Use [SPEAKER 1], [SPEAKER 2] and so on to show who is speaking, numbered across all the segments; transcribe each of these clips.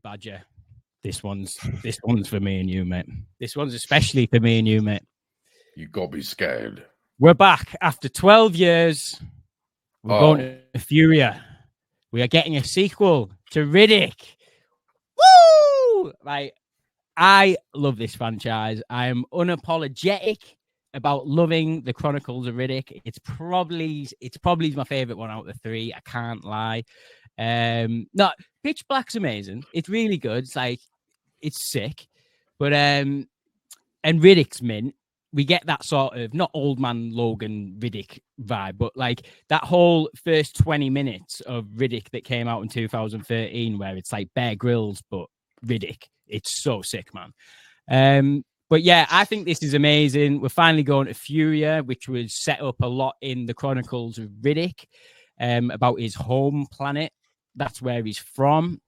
[SPEAKER 1] right, Badger. This one's for me and you, mate. This one's especially for me and you, mate.
[SPEAKER 2] You got me scared.
[SPEAKER 1] We're back after 12 years. We're going to FURYA. We are getting a sequel to Riddick. Woo! Right. I love this franchise. I am unapologetic about loving the Chronicles of Riddick. It's probably my favorite one out of the three. I can't lie. No, Pitch Black's amazing. It's really good. It's sick. But and Riddick's mint. We get that sort of not old man Logan Riddick vibe, but like that whole first 20 minutes of Riddick that came out in 2013, where it's like Bear Grylls, but Riddick. It's so sick, man. But yeah, I think this is amazing. We're finally going to FURYA, which was set up a lot in the Chronicles of Riddick, about his home planet. That's where he's from.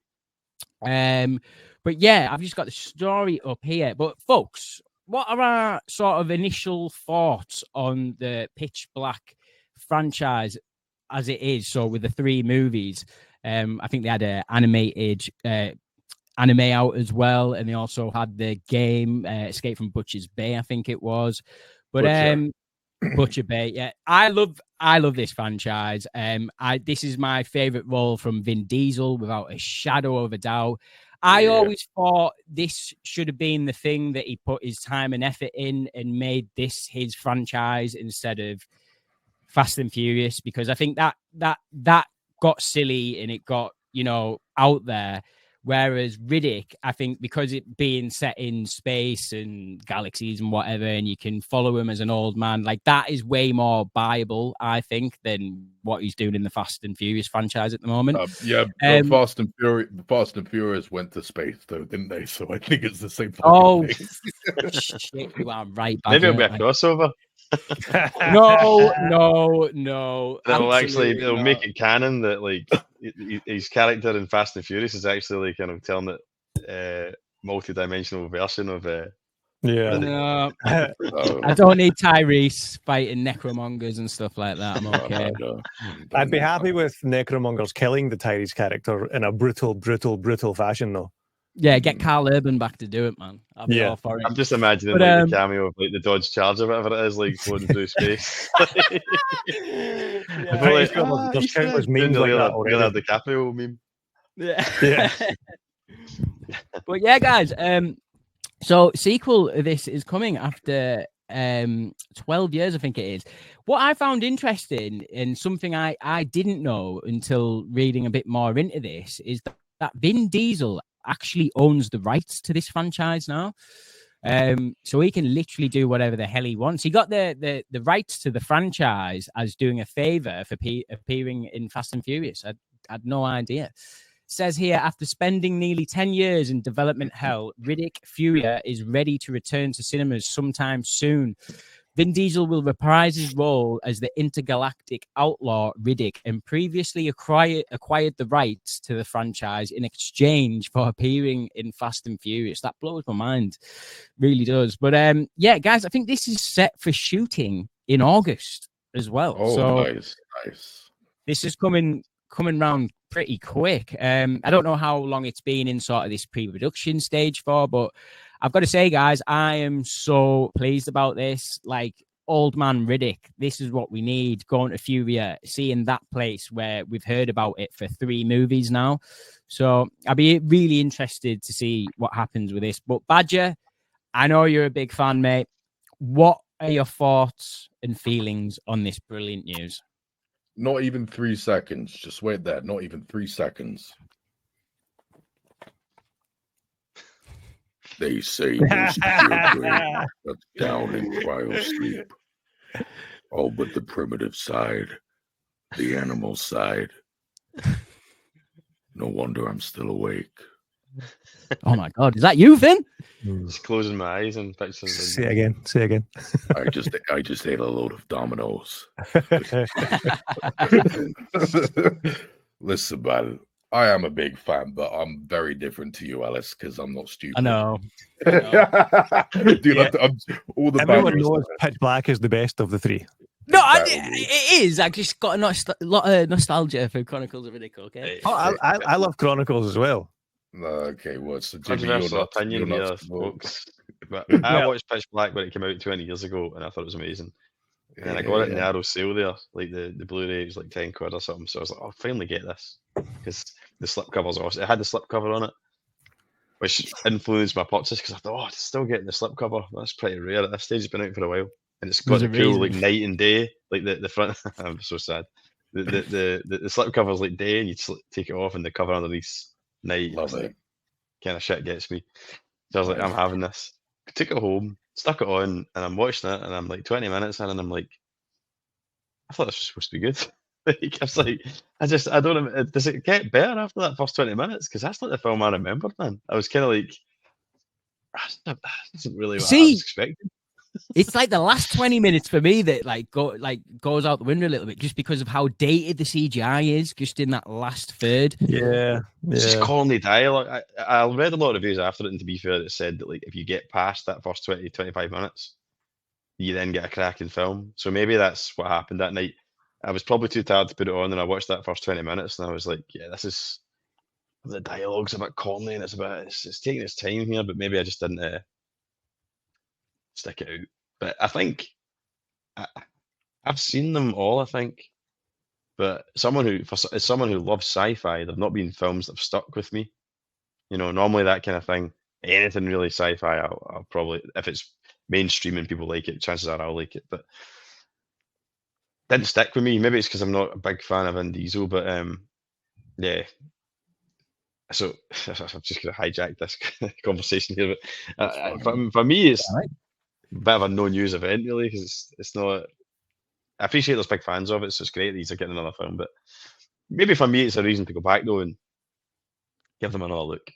[SPEAKER 1] But yeah, I've just got the story up here. But folks, what are our sort of initial thoughts on the Pitch Black franchise as it is? So with the three movies, I think they had an animated anime out as well, and they also had the game Escape from Butcher's Bay, I think it was. But Butcher Bay, yeah, I love this franchise. This is my favorite role from Vin Diesel, without a shadow of a doubt. I always thought this should have been the thing that he put his time and effort in and made this his franchise instead of Fast and Furious, because I think that got silly and it got, out there. Whereas Riddick, I think because it being set in space and galaxies and whatever, and you can follow him as an old man, like that is way more viable, I think, than what he's doing in the Fast and Furious franchise at the moment.
[SPEAKER 2] Fast and Furious went to space, though, didn't they? So I think it's the same thing.
[SPEAKER 1] Shit, you are right.
[SPEAKER 3] Maybe it'll be a crossover.
[SPEAKER 1] No.
[SPEAKER 3] It'll make it canon that like his character in Fast and Furious is actually like, kind of telling it multi-dimensional version of
[SPEAKER 1] No, I don't need Tyrese fighting necromongers and stuff like that. I'm okay.
[SPEAKER 4] I'd be happy with necromongers killing the Tyrese character in a brutal fashion, though.
[SPEAKER 1] Yeah, get Carl Urban back to do it, man. I'll be all for it.
[SPEAKER 3] I'm just imagining the cameo of like the Dodge Charger, whatever it is, like going through space.
[SPEAKER 4] There's countless memes like that already.
[SPEAKER 3] Leonardo DiCaprio meme.
[SPEAKER 1] Yeah. But yeah, guys. So sequel of this is coming after 12 years, I think it is. What I found interesting and something I didn't know until reading a bit more into this is that Vin Diesel actually owns the rights to this franchise now. So he can literally do whatever the hell he wants. He got the rights to the franchise as doing a favor for appearing in Fast and Furious. I had no idea. It says here, after spending nearly 10 years in development hell, Riddick FURYA is ready to return to cinemas sometime soon. Vin Diesel will reprise his role as the intergalactic outlaw Riddick and previously acquired the rights to the franchise in exchange for appearing in Fast and Furious. That blows my mind. Really does. But yeah, guys, I think this is set for shooting in August as well.
[SPEAKER 2] Oh,
[SPEAKER 1] so
[SPEAKER 2] nice.
[SPEAKER 1] This is coming round pretty quick. I don't know how long it's been in sort of this pre-production stage for, but I've got to say, guys, I am so pleased about this. Like, old man Riddick, this is what we need. Going to FURYA, seeing that place where we've heard about it for 3 movies now. So I'll be really interested to see what happens with this. But Badger, I know you're a big fan, mate. What are your thoughts and feelings on this brilliant news?
[SPEAKER 2] Not even 3 seconds. Just wait there. Not even 3 seconds. They say most children are down in cryo sleep. All but the primitive side, the animal side. No wonder I'm still awake.
[SPEAKER 1] Oh my God, is that you, Finn?
[SPEAKER 3] Just closing my eyes and picturing.
[SPEAKER 4] Say it again.
[SPEAKER 2] I just ate a load of Dominoes. Listen, man, I am a big fan, but I'm very different to you, Alice, because I'm not stupid.
[SPEAKER 1] I know.
[SPEAKER 2] Dude, all the
[SPEAKER 4] everyone knows Pitch Black is the best of the 3.
[SPEAKER 1] No, it is. I just got a lot of nostalgia for Chronicles of Riddick. Okay.
[SPEAKER 4] Oh, I love Chronicles as well.
[SPEAKER 2] Okay, well, so Jimmy,
[SPEAKER 3] Controversial
[SPEAKER 2] you're
[SPEAKER 3] opinion here,
[SPEAKER 2] not supposed.
[SPEAKER 3] folks. But I watched Pitch Black when it came out 20 years ago, and I thought it was amazing. And then I got it in the Arrow sale there, like the Blu-ray was like 10 quid or something. So I was like, I'll finally get this because the slipcover's awesome. It had the slipcover on it, which influenced my purchase because I thought, oh, it's still getting the slipcover. That's pretty rare at this stage. It's been out for a while, and it's got
[SPEAKER 1] There's
[SPEAKER 3] the
[SPEAKER 1] a
[SPEAKER 3] cool
[SPEAKER 1] reason.
[SPEAKER 3] like night and day, like the front. I'm so sad. The slipcover's like day, and you take it off, and the cover underneath night.
[SPEAKER 2] Love it.
[SPEAKER 3] Kind of shit gets me. So I was like,
[SPEAKER 2] Nice.
[SPEAKER 3] I'm having this. Took it home, stuck it on, and I'm watching it, and I'm like 20 minutes in, and I'm like, I thought this was supposed to be good. Like, I was like, I don't know. Does it get better after that first 20 minutes? Because that's not the film I remembered, man. I was kind of like, that isn't really what I was expecting.
[SPEAKER 1] It's like the last 20 minutes for me that goes out the window a little bit just because of how dated the CGI is just in that last third.
[SPEAKER 4] Yeah.
[SPEAKER 3] It's just corny dialogue. I read a lot of reviews after it, and to be fair, it said that like if you get past that first 20, 25 minutes, you then get a cracking film. So maybe that's what happened that night. I was probably too tired to put it on, and I watched that first 20 minutes, and I was like, yeah, this is, the dialogue's a bit corny, and it's taking its time here, but maybe I just didn't stick it out. But I think I've seen them all, I think. But as someone who loves sci-fi, there've not been films that have stuck with me. You know, normally that kind of thing, anything really sci-fi, I'll probably, if it's mainstream and people like it, chances are I'll like it. But didn't stick with me. Maybe it's because I'm not a big fan of Vin Diesel, but yeah. So I'm just going to hijack this conversation here. But for me, it's a bit of a no news event, really, because it's not. I appreciate there's big fans of it, so it's great that he's getting another film. But maybe for me, it's a reason to go back though and give them another look.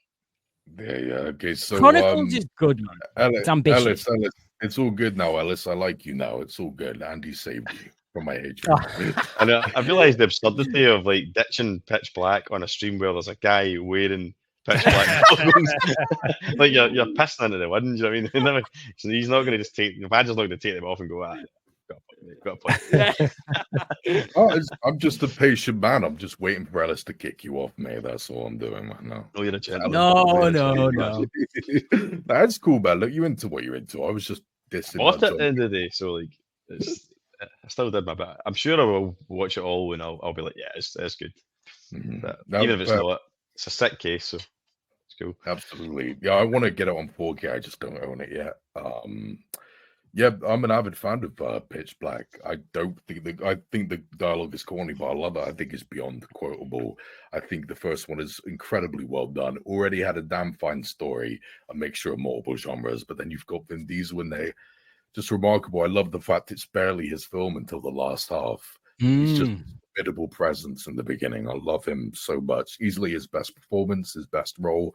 [SPEAKER 2] Yeah. Okay. So
[SPEAKER 1] Chronicles is good, man. It's ambitious.
[SPEAKER 2] Ellis, it's all good now, Ellis. I like you now. It's all good. Andy saved you from my hatred.
[SPEAKER 3] And I realised the absurdity of like ditching Pitch Black on a stream where there's a guy wearing Pitch Black. Like you're pissing into the wind. You know what I mean? So he's not going to just take. The badger's not going to take them off and go. Got a point.
[SPEAKER 2] I'm just a patient man. I'm just waiting for Ellis to kick you off, mate. That's all I'm doing right now.
[SPEAKER 3] Oh, you're a gentleman.
[SPEAKER 1] No.
[SPEAKER 2] That's cool, man. Look, you into what you're into. I was just dissing.
[SPEAKER 3] At the end of the day, so like, I still did my bit. I'm sure I will watch it all, and I'll be like, yeah, it's good.
[SPEAKER 2] Mm-hmm.
[SPEAKER 3] But even if it's not, it's a sick case, so it's cool.
[SPEAKER 2] Absolutely, yeah. I want to get it on 4K. I just don't own it yet. Yeah, I'm an avid fan of Pitch Black. I think the dialogue is corny, but I love it. I think it's beyond quotable. I think the first one is incredibly well done. Already had a damn fine story, a mixture of multiple genres, but then you've got Vin Diesel in there. Just remarkable. I love the fact it's barely his film until the last half. He's just a formidable presence in the beginning. I love him so much. Easily his best performance, his best role.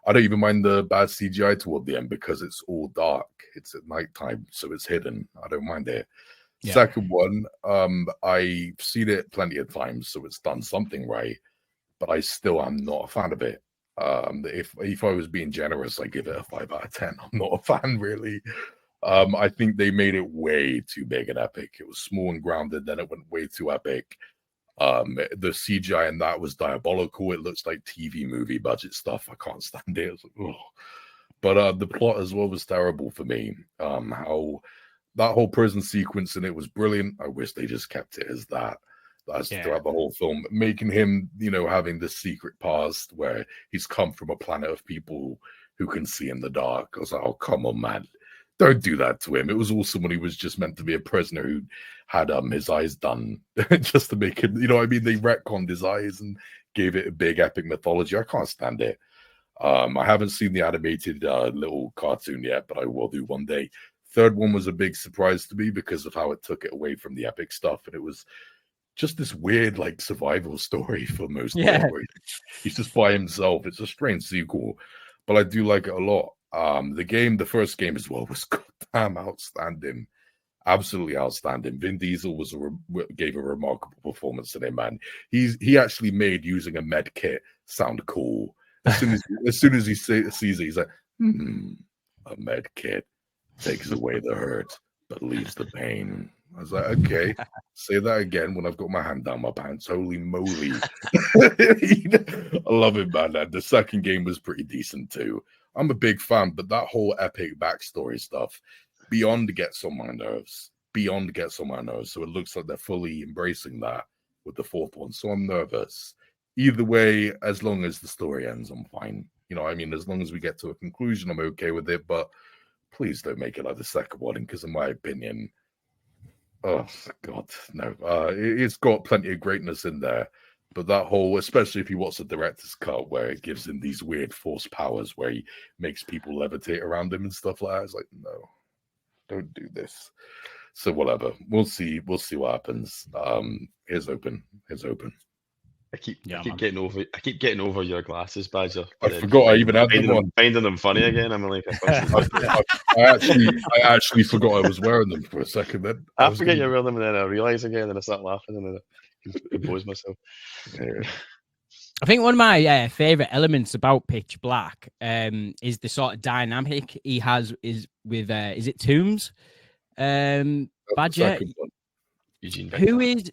[SPEAKER 2] I don't even mind the bad CGI toward the end because it's all dark. It's at nighttime, so it's hidden. I don't mind it. Yeah. Second one, I've seen it plenty of times, so it's done something right, but I still am not a fan of it. If I was being generous, I give it a 5 out of 10. I'm not a fan, really. I think they made it way too big and epic. It was small and grounded, then it went way too epic. The CGI in that was diabolical. It looks like TV movie budget stuff. I can't stand it. Like, but the plot as well was terrible for me. How that whole prison sequence in it was brilliant. I wish they just kept it as that. That's throughout the whole film, making him, having this secret past where he's come from a planet of people who can see in the dark. I was like, oh, come on, man. Don't do that to him. It was also when he was just meant to be a prisoner who had his eyes done just to make him, They retconned his eyes and gave it a big epic mythology. I can't stand it. I haven't seen the animated little cartoon yet, but I will do one day. Third one was a big surprise to me because of how it took it away from the epic stuff, and it was just this weird survival story for most of it. Where he's just by himself. It's a strange sequel, but I do like it a lot. The first game as well was goddamn outstanding, absolutely outstanding. Vin Diesel gave a remarkable performance today, man. He actually made using a med kit sound cool. As soon as he sees it, he's like, a med kit takes away the hurt but leaves the pain. I was like, okay, say that again when I've got my hand down my pants. Holy moly. I love it, man. And the second game was pretty decent too. I'm a big fan, but that whole epic backstory stuff beyond gets on my nerves. Beyond gets on my nerves. So it looks like they're fully embracing that with the fourth one. So I'm nervous. Either way, as long as the story ends, I'm fine. You know, I mean, as long as we get to a conclusion, I'm okay with it. But please don't make it like the second one, because in my opinion, oh God, no. It's got plenty of greatness in there, but that whole, especially if you watch the director's cut, where it gives him these weird force powers, where he makes people levitate around him and stuff like that, it's like, no, don't do this. So whatever, we'll see what happens. Here's open.
[SPEAKER 3] I keep getting over your glasses, Badger.
[SPEAKER 2] I forgot I even had them on.
[SPEAKER 3] Finding them funny again. I'm like,
[SPEAKER 2] I actually forgot I was wearing them for a second. Then
[SPEAKER 3] I forget you're wearing them, and then I realize again, and I start laughing, and then I compose myself.
[SPEAKER 2] Yeah.
[SPEAKER 1] I think one of my favorite elements about Pitch Black is the sort of dynamic he has with is it Toombs? Badger,
[SPEAKER 3] Eugene
[SPEAKER 1] Victor.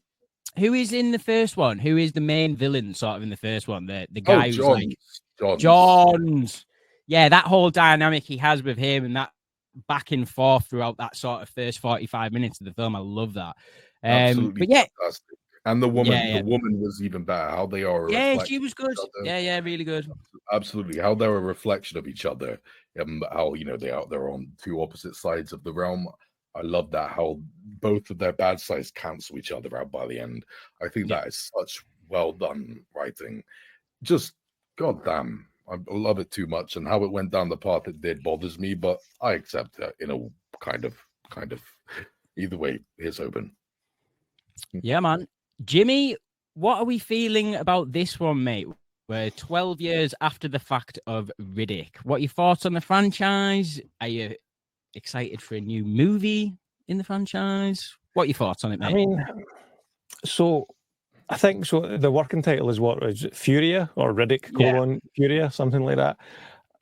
[SPEAKER 1] Who is in the first one? Who is the main villain sort of in the first one? The guy who's like Johns. Yeah, that whole dynamic he has with him and that back and forth throughout that sort of first 45 minutes of the film. I love that.
[SPEAKER 2] Absolutely
[SPEAKER 1] but yeah.
[SPEAKER 2] Fantastic. And the woman was even better. How they are.
[SPEAKER 1] Yeah, she was good. Yeah, really good.
[SPEAKER 2] Absolutely. How they're a reflection of each other. How, you know, they're on two opposite sides of the realm. I love that, how both of their bad sides cancel each other out by the end. I think that is such well done writing. Just goddamn, I love it too much, and how it went down the path it did bothers me, but I accept it in a kind of. Either way, it's open.
[SPEAKER 1] Yeah, man. Jimmy, what are we feeling about this one, mate? We're 12 years after the fact of Riddick. What are your thoughts on the franchise? Are you excited for a new movie in the franchise? What are your thoughts on it, mate?
[SPEAKER 4] I mean, so I think so. The working title is what is it, FURYA or Riddick : FURYA, something like that.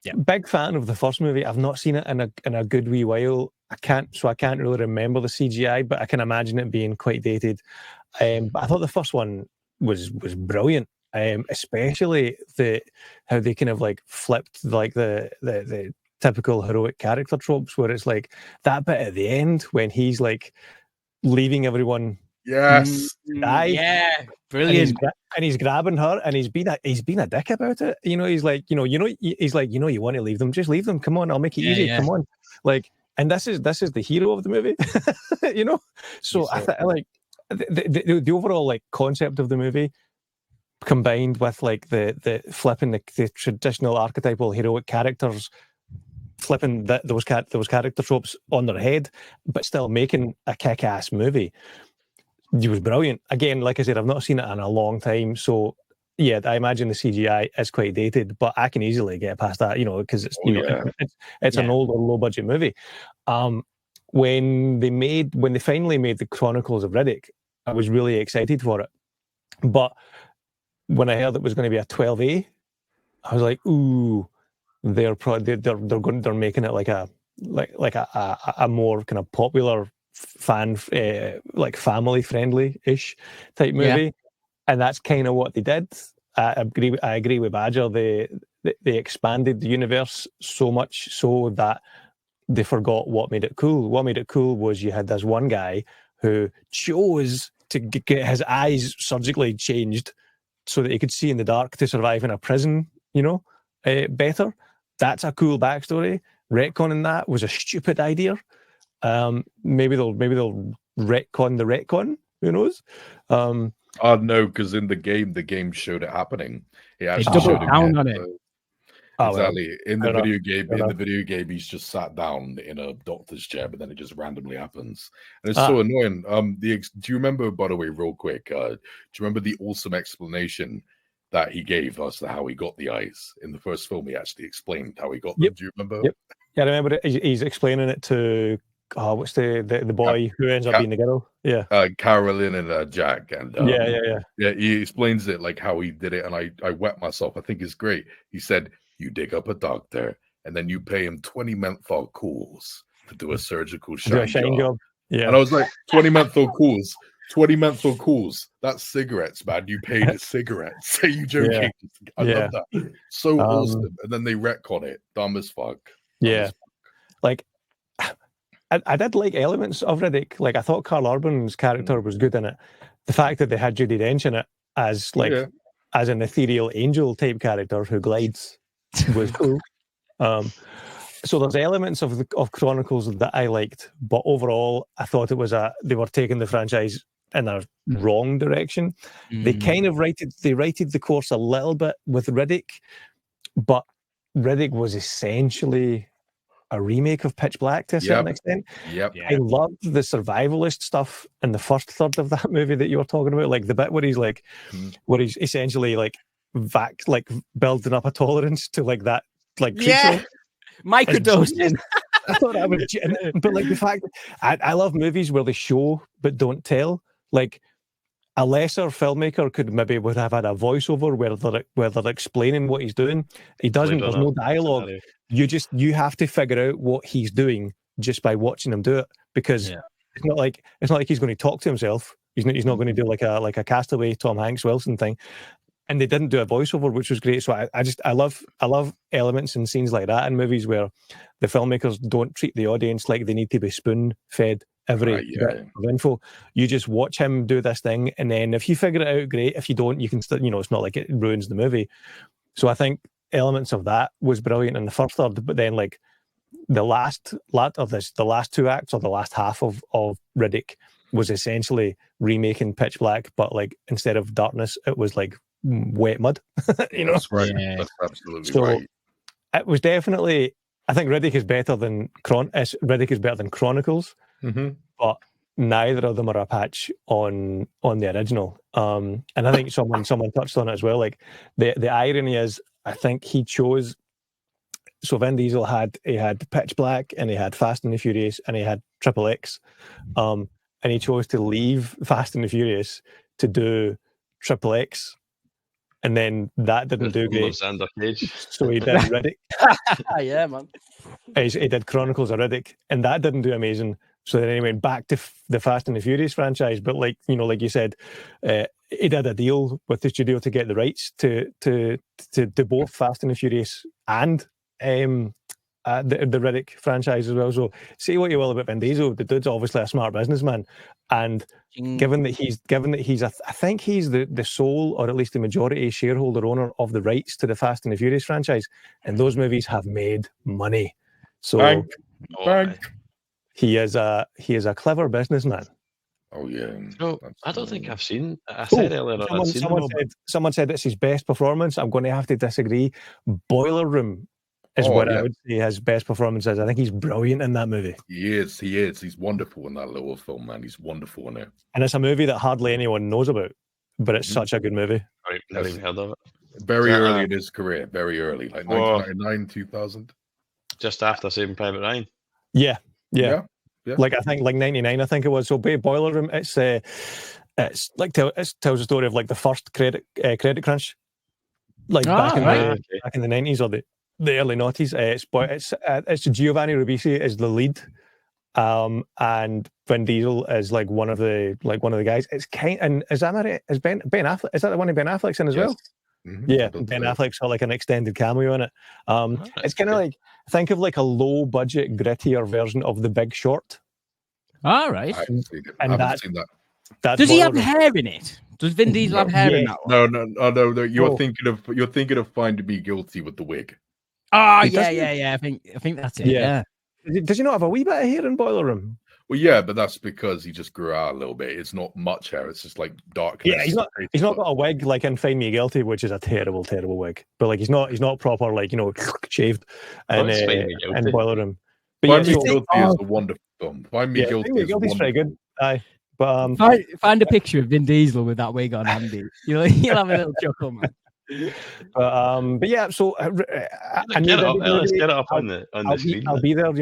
[SPEAKER 4] Yeah. Big fan of the first movie. I've not seen it in a good wee while. I can't really remember the CGI, but I can imagine it being quite dated. But I thought the first one was brilliant. Especially how they kind of like flipped like the typical heroic character tropes, where it's like that bit at the end when he's like leaving everyone.
[SPEAKER 2] Yes.
[SPEAKER 4] Die.
[SPEAKER 1] Yeah. Brilliant.
[SPEAKER 4] And he's grabbing her, and he's been a dick about it. You know, he's like, you want to leave them, just leave them. Come on, I'll make it easy. Yeah. Come on, like, and this is the hero of the movie. You know, so I like the overall like concept of the movie, combined with like the flipping the traditional archetypal heroic characters, flipping those character tropes on their head, but still making a kick-ass movie. It was brilliant. Again, like I said, I've not seen it in a long time, so yeah, I imagine the CGI is quite dated, but I can easily get past that, you know, because it's it's an older, low-budget movie. When they finally made the Chronicles of Riddick, I was really excited for it, but when I heard it was going to be a 12A, I was like, ooh, they're making it like a more kind of popular fan, like family friendly ish type movie, and that's kind of what they did. I agree with Badger. They expanded the universe so much so that they forgot what made it cool. What made it cool was you had this one guy who chose to get his eyes surgically changed so that he could see in the dark to survive in a prison, you know, better. That's a cool backstory. Retconning that was a stupid idea. Maybe they'll retcon the retcon. Who knows?
[SPEAKER 2] No, because in the game showed it happening. It actually showed it
[SPEAKER 1] down on it.
[SPEAKER 2] Exactly. In the video game, he's just sat down in a doctor's chair, but then it just randomly happens, and it's so annoying. Do you remember, by the way, real quick? Do you remember the awesome explanation that he gave us to how he got the eyes in the first film? He actually explained how he got them. Do you remember?
[SPEAKER 4] Yep. Yeah, I remember it. He's explaining it to what's the boy who ends up being the girl? Yeah,
[SPEAKER 2] Carolyn and Jack, and yeah. He explains it like how he did it, and I wet myself. I think it's great. He said, "You dig up a doctor, and then you pay him 20 menthol cools to do a surgical shine job.
[SPEAKER 4] Yeah.
[SPEAKER 2] And I was like, 20 menthol calls. 20 menthol calls. That's cigarettes, man. You paid cigarettes. Are you joking? I love that. So awesome. And then they retcon it. Dumb as fuck.
[SPEAKER 4] Like, I did like elements of Riddick. Like, I thought Carl Urban's character was good in it. The fact that they had Judi Dench in it as like as an ethereal angel type character who glides was cool. So there's elements of Chronicles that I liked, but overall I thought it was they were taking the franchise in a wrong direction. They kind of righted the course a little bit with Riddick, but Riddick was essentially a remake of Pitch Black to a certain extent. I loved the survivalist stuff in the first third of that movie that you were talking about, like the bit where he's like, where he's essentially like building up a tolerance to like that, like creature.
[SPEAKER 1] Microdosing.
[SPEAKER 4] I thought that was, but like the fact I love movies where they show but don't tell. Like a lesser filmmaker would have had a voiceover where they're explaining what he's doing. He doesn't. There's no dialogue. You have to figure out what he's doing just by watching him do it, because it's not like he's going to talk to himself. He's not going to do like a Castaway Tom Hanks Wilson thing. And they didn't do a voiceover, which was great. So I love elements and scenes like that in movies where the filmmakers don't treat the audience like they need to be spoon fed every bit of info. You just watch him do this thing, and then if you figure it out, great. If you don't, you can still, it's not like it ruins the movie. So I think elements of that was brilliant in the first third, but then like the last two acts, or the last half of Riddick, was essentially remaking Pitch Black, but like instead of darkness, it was like wet mud.
[SPEAKER 2] That's right. That's absolutely
[SPEAKER 4] so
[SPEAKER 2] right.
[SPEAKER 4] It was definitely, I think Riddick is better than Chronicles, but neither of them are a patch on the original. And I think someone touched on it as well. Like the irony is, I think he chose. So Vin Diesel had Pitch Black, and he had Fast and the Furious, and he had XXX, and he chose to leave Fast and the Furious to do XXX. And then that didn't do great. So he did Riddick.
[SPEAKER 1] Yeah, man.
[SPEAKER 4] He did Chronicles of Riddick, and that didn't do amazing. So then he went back to the Fast and the Furious franchise. But like you said, he did a deal with the studio to get the rights to both Fast and the Furious and the Riddick franchise as well. So say what you will about Vin Diesel, the dude's obviously a smart businessman, and given that he's I think he's the sole, or at least the majority shareholder owner of the rights to the Fast and the Furious franchise, and those movies have made money. So
[SPEAKER 2] Bank.
[SPEAKER 4] he is a clever businessman.
[SPEAKER 2] Oh yeah.
[SPEAKER 3] No, I don't think I've seen. I said earlier on.
[SPEAKER 4] Someone said it's his best performance. I'm going to have to disagree. Boiler Room is what I would say his best performance is. I think he's brilliant in that movie.
[SPEAKER 2] He is. He's wonderful in that little film, man. He's wonderful in it.
[SPEAKER 4] And it's a movie that hardly anyone knows about, but it's such a good movie.
[SPEAKER 3] I've never even heard of it.
[SPEAKER 2] Very early in his career. Very early, like 1999, 2000.
[SPEAKER 3] Just after Saving Private Ryan.
[SPEAKER 4] Yeah. Like I think like 99. I think it was. So Boiler Room. It's like it tells a story of like the first credit crunch, like back in the 90s or the early noughties. It's Giovanni Ribisi is the lead, and Vin Diesel is like one of the guys. It's Ben Affleck. Is that the one Ben Affleck's in as well? Yeah, Ben Affleck's got like an extended cameo in it. It's kind of like, think of like a low budget, grittier version of The Big Short.
[SPEAKER 1] All right.
[SPEAKER 2] I haven't seen that.
[SPEAKER 1] Does he have hair in it? Does Vin Diesel have hair in that one?
[SPEAKER 2] No. You're thinking of Finding Me Guilty with the wig.
[SPEAKER 1] Oh, yeah. I think that's it. Yeah.
[SPEAKER 4] Does he not have a wee bit of hair in Boiler Room?
[SPEAKER 2] Well, yeah, but that's because he just grew out a little bit. It's not much hair. It's just like dark.
[SPEAKER 4] Yeah, he's not got a wig like in Find Me Guilty, which is a terrible, terrible wig. But like he's not proper, like, shaved in Boiler Room. But
[SPEAKER 2] Find Me Guilty is a wonderful film. Find Me Guilty is
[SPEAKER 4] pretty good. Aye. But
[SPEAKER 1] find a picture of Vin Diesel with that wig on, Andy. You'll have a little chuckle, man.
[SPEAKER 4] But yeah, so
[SPEAKER 3] let's get it up on the screen.
[SPEAKER 4] I'll be there. A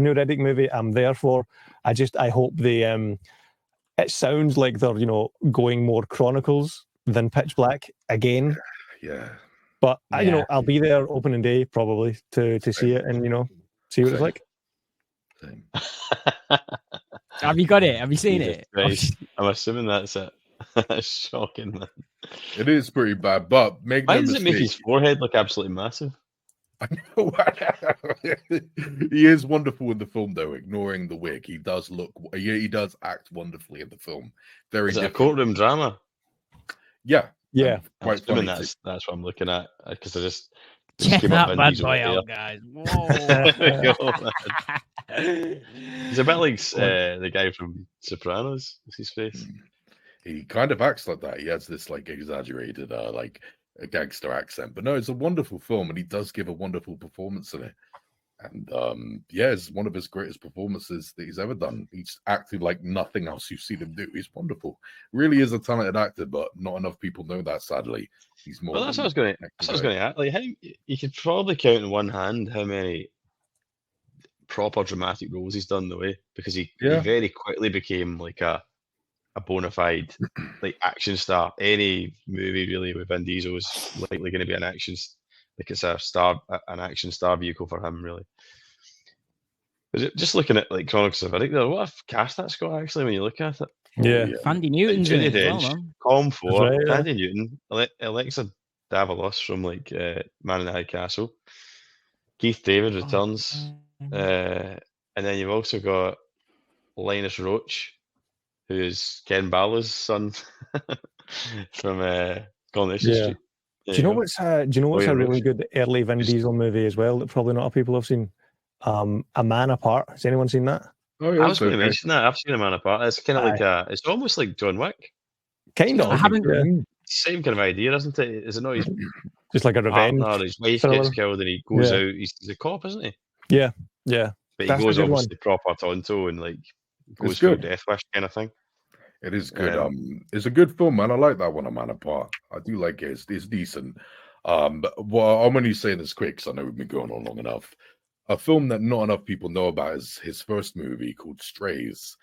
[SPEAKER 4] new Riddick movie I'm there for. I hope it sounds like they're going more Chronicles than Pitch Black again.
[SPEAKER 2] Yeah.
[SPEAKER 4] But I'll be there opening day probably to see it and see what it's like.
[SPEAKER 1] Have you got it? Have you seen
[SPEAKER 3] Jesus
[SPEAKER 1] it?
[SPEAKER 3] Christ. I'm assuming that's it. That's shocking, man.
[SPEAKER 2] It is pretty bad, but make
[SPEAKER 3] Why
[SPEAKER 2] no
[SPEAKER 3] does it make his
[SPEAKER 2] mistake.
[SPEAKER 3] forehead look absolutely massive?
[SPEAKER 2] I know. He is wonderful in the film, though. Ignoring the wig, he does look. Yeah, he does act wonderfully in the film. Very
[SPEAKER 3] Is it a
[SPEAKER 2] different.
[SPEAKER 3] courtroom drama?
[SPEAKER 2] Yeah,
[SPEAKER 4] Yeah.
[SPEAKER 2] and
[SPEAKER 3] I'm
[SPEAKER 2] quite
[SPEAKER 3] assuming
[SPEAKER 2] funny too.
[SPEAKER 3] that's what I'm looking at because I just
[SPEAKER 1] Check
[SPEAKER 3] came up
[SPEAKER 1] that
[SPEAKER 3] Vin
[SPEAKER 1] bad
[SPEAKER 3] Diesel
[SPEAKER 1] boy
[SPEAKER 3] right
[SPEAKER 1] out,
[SPEAKER 3] there.
[SPEAKER 1] guys. Whoa.
[SPEAKER 3] There we go, man. He's a bit like the guy from Sopranos. Is his face?
[SPEAKER 2] He kind of acts like that. He has this like exaggerated, like a gangster accent. But no, it's a wonderful film, and he does give a wonderful performance in it. And yeah, it's one of his greatest performances that he's ever done. He's acted like nothing else you've seen him do. He's wonderful. Really is a talented actor, but not enough people know that. Sadly, he's more.
[SPEAKER 3] Well, that's what I was going to. That's what I was going to ask. Like, how you could probably count in one hand how many proper dramatic roles he's done the way because he very quickly became like a bona fide like action star. Any movie really with Vin Diesel is likely going to be an action. Like it's an action star vehicle for him, really. Just looking at like Chronicles of Riddick, there, what a cast that's got actually when you look at it.
[SPEAKER 4] Yeah.
[SPEAKER 1] Fandy Newton's in
[SPEAKER 3] Judi
[SPEAKER 1] it as well,
[SPEAKER 3] Dench,
[SPEAKER 1] man.
[SPEAKER 3] Colm Ford,
[SPEAKER 4] right, yeah.
[SPEAKER 3] Andy Newton, Alexa Davalos from like Man in the High Castle, Keith David returns, and then you've also got Linus Roach, who is Ken Barlow's son from Coronation
[SPEAKER 4] Yeah.
[SPEAKER 3] Street.
[SPEAKER 4] Do you know what's a really good early Vin
[SPEAKER 3] Just-
[SPEAKER 4] Diesel movie as well that probably not a lot of people have seen? A Man Apart. Has anyone seen that?
[SPEAKER 2] Oh,
[SPEAKER 3] I was going to mention that. I've seen A Man Apart. It's kind of like it's almost like John Wick.
[SPEAKER 4] Kind of.
[SPEAKER 1] I haven't.
[SPEAKER 4] Yeah.
[SPEAKER 3] Same kind of idea, isn't it? Is it not his
[SPEAKER 4] Just like a revenge.
[SPEAKER 3] partner, his wife
[SPEAKER 4] thriller.
[SPEAKER 3] gets killed and he goes out. He's a cop, isn't he?
[SPEAKER 4] Yeah.
[SPEAKER 3] But
[SPEAKER 4] That's
[SPEAKER 3] he
[SPEAKER 4] a
[SPEAKER 3] goes
[SPEAKER 4] good
[SPEAKER 3] obviously proper Tonto and like goes
[SPEAKER 2] It's
[SPEAKER 3] for
[SPEAKER 2] good.
[SPEAKER 3] Death Wish kind of thing.
[SPEAKER 2] It is good. It's a good film, man. I like that one, A Man Apart. I do like it. It's decent. But well, I'm only saying this quick because I know we've been going on long enough. A film that not enough people know about is his first movie called Strays.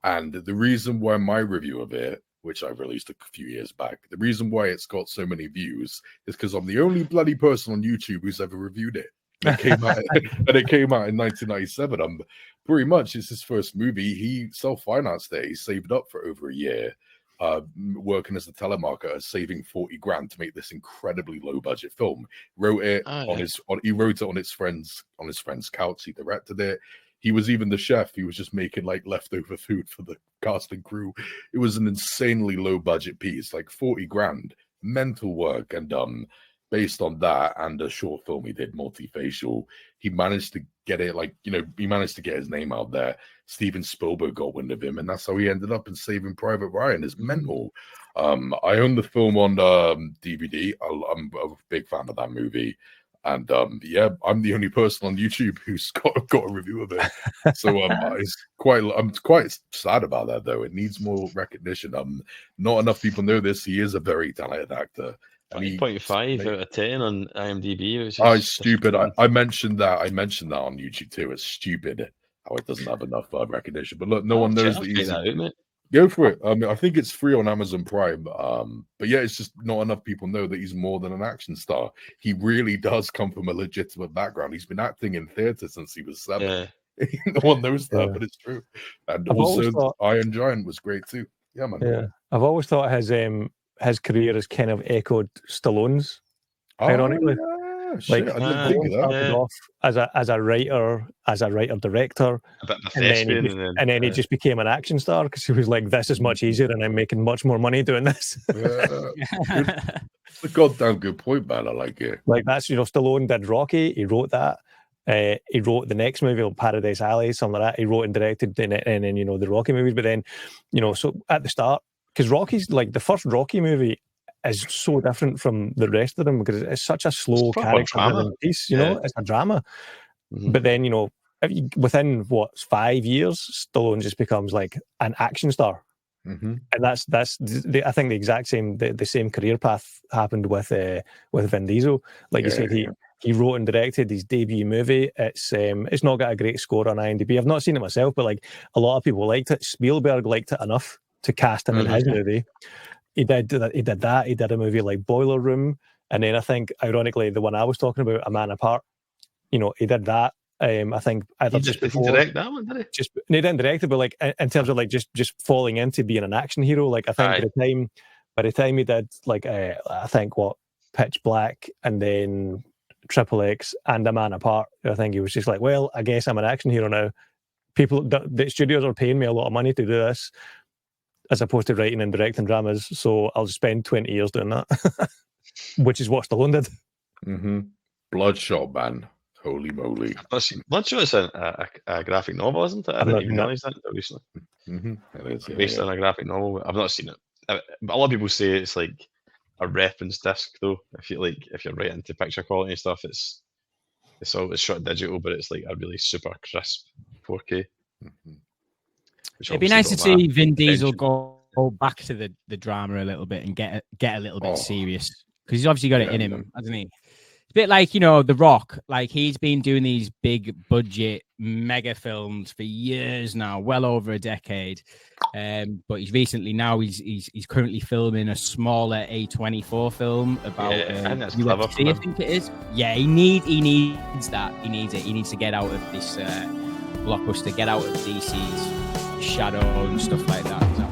[SPEAKER 2] And the reason why my review of it, which I released a few years back, the reason why it's got so many views is because I'm the only bloody person on YouTube who's ever reviewed it. It came out, and it came out in 1997. Pretty much it's his first movie. He self-financed it. He saved up for over a year, working as a telemarketer, saving 40 grand to make this incredibly low-budget film. Wrote it he wrote it on his friend's couch. He directed it. He was even the chef. He was just making like leftover food for the cast and crew. It was an insanely low-budget piece, like 40 grand, mental work, and based on that and a short film he did, Multifacial, he managed to get it, he managed to get his name out there. Steven Spielberg got wind of him, and that's how he ended up in Saving Private Ryan. It's mental. I own the film on DVD. I'm a big fan of that movie. And yeah, I'm the only person on YouTube who's got a review of it. So I'm quite sad about that, though. It needs more recognition. Not enough people know this. He is a very talented actor.
[SPEAKER 3] 8.5 out of 10 on IMDb. Which is
[SPEAKER 2] it's stupid. I mentioned that. I mentioned that on YouTube too. It's stupid how it doesn't have enough recognition. But look, no one knows that he's.
[SPEAKER 3] That out, mate.
[SPEAKER 2] Go for it. I think it's free on Amazon Prime. But yeah, it's just not enough people know that he's more than an action star. He really does come from a legitimate background. He's been acting in theatre since he was 7.
[SPEAKER 3] Yeah.
[SPEAKER 2] No one knows that, but it's true. And
[SPEAKER 4] I've
[SPEAKER 2] also, Iron Giant was great too. Yeah, man.
[SPEAKER 4] Yeah, I've always thought his career has kind of echoed Stallone's. Ironically,
[SPEAKER 2] I didn't think of that.
[SPEAKER 4] Started off as a writer, director,
[SPEAKER 3] A bit of a
[SPEAKER 4] and
[SPEAKER 3] thespian,
[SPEAKER 4] then he just became an action star because he was like, "This is much easier, and I'm making much more money doing this."
[SPEAKER 2] It's a goddamn good point, man. I like it.
[SPEAKER 4] Like that's Stallone did Rocky. He wrote that. He wrote the next movie, Paradise Alley, something like that. He wrote and directed, and then the Rocky movies. But then, so at the start, because Rocky's like the first Rocky movie is so different from the rest of them because it's such a slow character piece. It's a drama. Mm-hmm. But then within 5 years, Stallone just becomes like an action star. Mm-hmm. And that's I think the exact same the same career path happened with Vin Diesel. Like you said, he wrote and directed his debut movie. It's not got a great score on IMDb. I've not seen it myself, but like a lot of people liked it. Spielberg liked it enough to cast him in his movie. He did that. He did a movie like Boiler Room, and then I think, ironically, the one I was talking about, A Man Apart. He did that, I think either just
[SPEAKER 3] Did he
[SPEAKER 4] before,
[SPEAKER 3] direct that one, did he?
[SPEAKER 4] just no, he didn't direct it, but like in terms of like just falling into being an action hero. Like I think by the time he did like I think Pitch Black and then Triple X and A Man Apart, I think he was just like, well, I guess I'm an action hero now. People, the studios are paying me a lot of money to do this, as opposed to writing and directing dramas. So I'll spend 20 years doing that, which is what Stallone did.
[SPEAKER 2] Mm-hmm. Bloodshot, man. Holy moly.
[SPEAKER 3] Bloodshot is a graphic novel, isn't it? I didn't even realise that until recently.
[SPEAKER 2] Mm-hmm. It is,
[SPEAKER 3] Based on a graphic novel. I've not seen it. But a lot of people say it's like a reference disc, though. If you're right into picture quality and stuff, it's always shot digital, but it's like a really super crisp 4K.
[SPEAKER 2] Mm-hmm.
[SPEAKER 1] It'd be nice to see Vin Diesel go back to the drama a little bit and get a little bit serious, because he's obviously got it in him, hasn't he? It's a bit like, The Rock. Like, he's been doing these big budget mega films for years now, well over a decade. But he's recently he's currently filming a smaller A24 film about UFC, I think it is. Yeah, he needs that. He needs it. He needs to get out of this blockbuster, get out of DC's shadow and stuff like that.